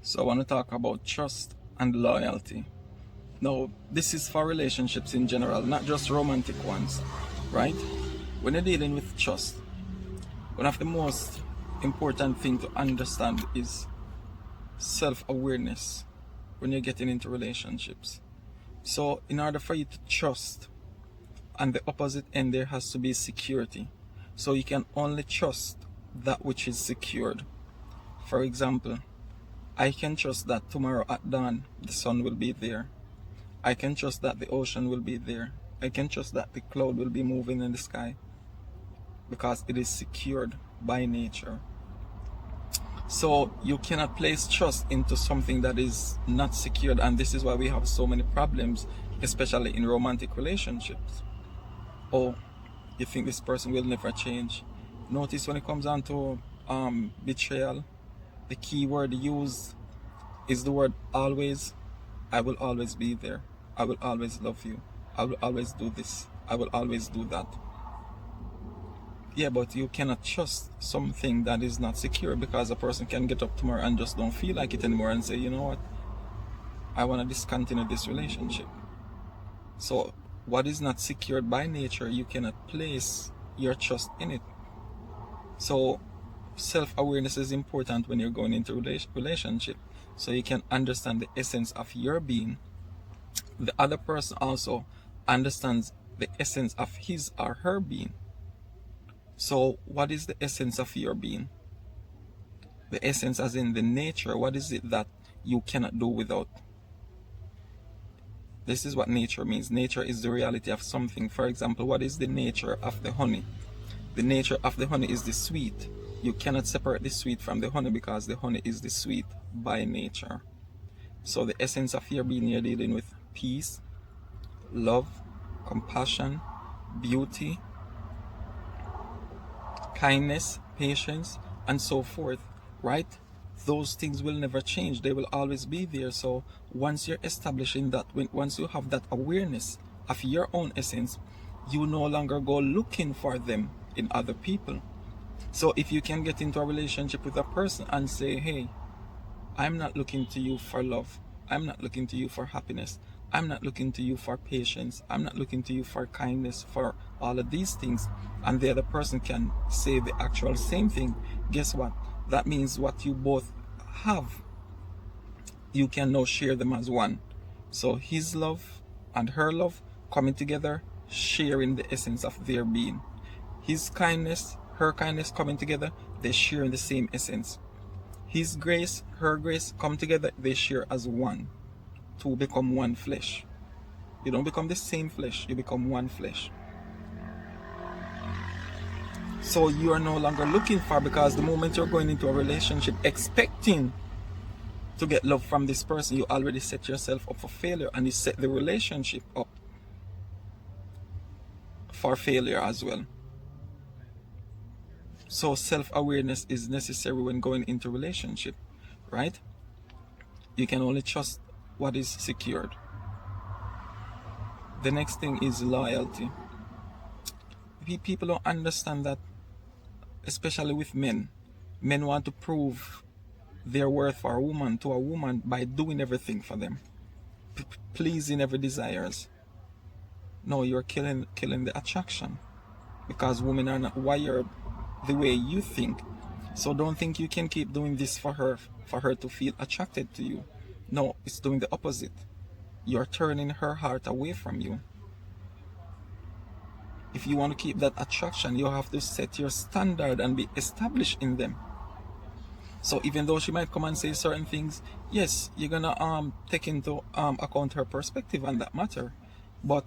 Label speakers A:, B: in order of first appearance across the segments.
A: So I want to talk about trust and loyalty. Now, this is for relationships in general, not just romantic ones, right? When you're dealing with trust, one of the most important thing to understand is self-awareness when you're getting into relationships. So in order for you to trust, on the opposite end there has to be security. So you can only trust that which is secured. For example, I can trust that tomorrow at dawn the sun will be there. I can trust that the ocean will be there. I can trust that the cloud will be moving in the sky because it is secured by nature. So you cannot place trust into something that is not secured, and this is why we have so many problems, especially in romantic relationships. Oh, you think this person will never change? Notice when it comes down to betrayal, the key word used is the word always. I will always be there. I will always love you. I will always do this. I will always do that. Yeah, but you cannot trust something that is not secure, because a person can get up tomorrow and just don't feel like it anymore and say, you know what, I want to discontinue this relationship. So what is not secured by nature, you cannot place your trust in it. So self-awareness is important when you're going into relationship, so you can understand the essence of your being. The other person also understands the essence of his or her being. So what is the essence of your being? The essence as in the nature. What is it that you cannot do without? This is what nature means. Nature is the reality of something. For example, what is the nature of the honey? The nature of the honey is the sweet. You cannot separate the sweet from the honey, because the honey is the sweet by nature. So the essence of your being, you're dealing with peace, love, compassion, beauty, kindness, patience, and so forth, right? Those things will never change. They will always be there. So once you're establishing that, once you have that awareness of your own essence, you no longer go looking for them in other people. So if you can get into a relationship with a person and say, hey, I'm not looking to you for love. I'm not looking to you for happiness. I'm not looking to you for patience. I'm not looking to you for kindness, for all of these things. And the other person can say the actual same thing. Guess what? That means what you both have, you can now share them as one. So his love and her love coming together, sharing the essence of their being. His kindness, her kindness coming together, they share in the same essence. His grace, her grace come together, they share as one. To become one flesh. You don't become the same flesh, you become one flesh. So you are no longer looking for, because the moment you're going into a relationship expecting to get love from this person, you already set yourself up for failure, and you set the relationship up for failure as well. So self-awareness is necessary when going into relationship, right? You can only trust what is secured. The next thing is loyalty. People don't understand that, especially with men. Men want to prove their worth for a woman to a woman by doing everything for them, pleasing every desires. No, you're killing the attraction, because women are not wired the way you think. So don't think you can keep doing this for her to feel attracted to you. No, it's doing the opposite. You're turning her heart away from you. If you want to keep that attraction, you have to set your standard and be established in them. So even though she might come and say certain things, yes, you're gonna take into account her perspective on that matter. But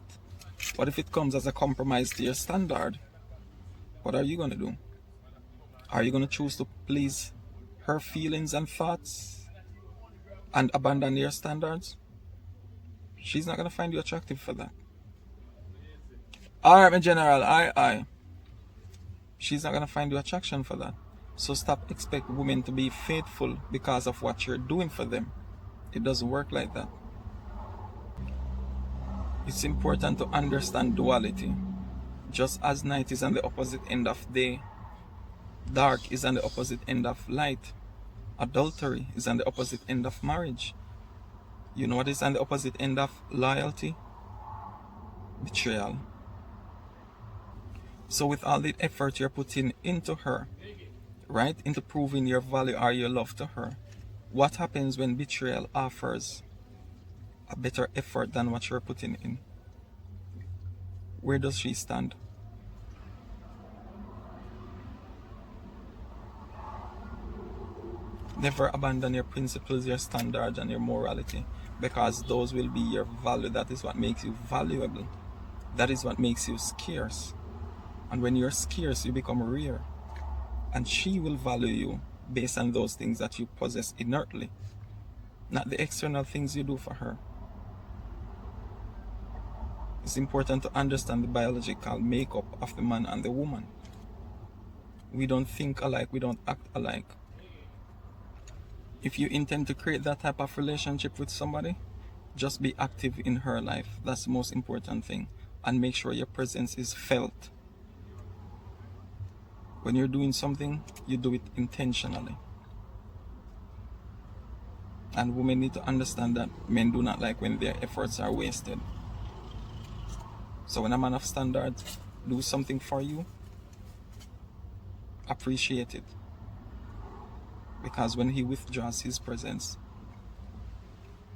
A: what if it comes as a compromise to your standard? What are you gonna do? Are you gonna choose to please her feelings and thoughts and abandon your standards? She's not gonna find you attractive for that. Alright, my general, I. She's not gonna find you attraction for that. So stop expecting women to be faithful because of what you're doing for them. It doesn't work like that. It's important to understand duality. Just as night is on the opposite end of day, dark is on the opposite end of light. Adultery is on the opposite end of marriage. You know what is on the opposite end of loyalty? Betrayal. So with all the effort you're putting into her, right, into proving your value or your love to her, what happens when betrayal offers a better effort than what you're putting in? Where does she stand? Never abandon your principles, your standards, and your morality, because those will be your value. That is what makes you valuable. That is what makes you scarce. And when you're scarce, you become rare. And she will value you based on those things that you possess inertly, not the external things you do for her. It's important to understand the biological makeup of the man and the woman. We don't think alike, we don't act alike. If you intend to create that type of relationship with somebody, just be active in her life. That's the most important thing. And make sure your presence is felt. When you're doing something, you do it intentionally. And women need to understand that men do not like when their efforts are wasted. So when a man of standard do something for you, appreciate it. Because when he withdraws his presence,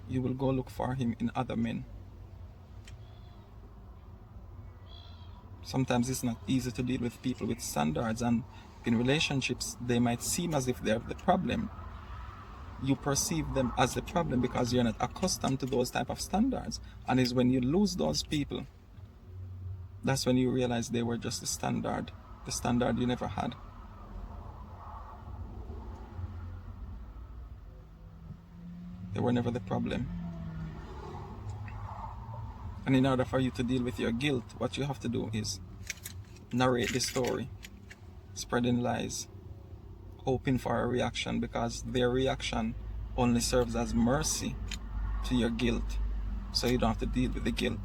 A: you will go look for him in other men. Sometimes it's not easy to deal with people with standards, and in relationships they might seem as if they're the problem. You perceive them as the problem because you're not accustomed to those type of standards. And it's when you lose those people, that's when you realize they were just the standard you never had. They were never the problem. And in order for you to deal with your guilt, what you have to do is narrate the story, spreading lies, hoping for a reaction, because their reaction only serves as mercy to your guilt, so you don't have to deal with the guilt.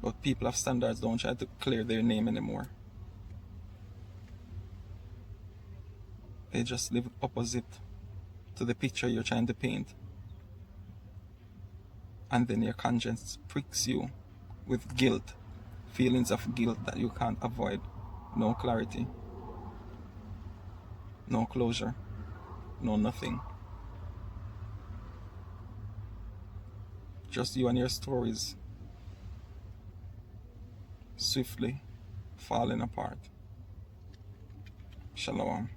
A: But people of standards don't try to clear their name anymore. They just live opposite to the picture you're trying to paint. And then your conscience pricks you with guilt, feelings of guilt that you can't avoid. No clarity, no closure, no nothing. Just you and your stories swiftly falling apart. Shalom.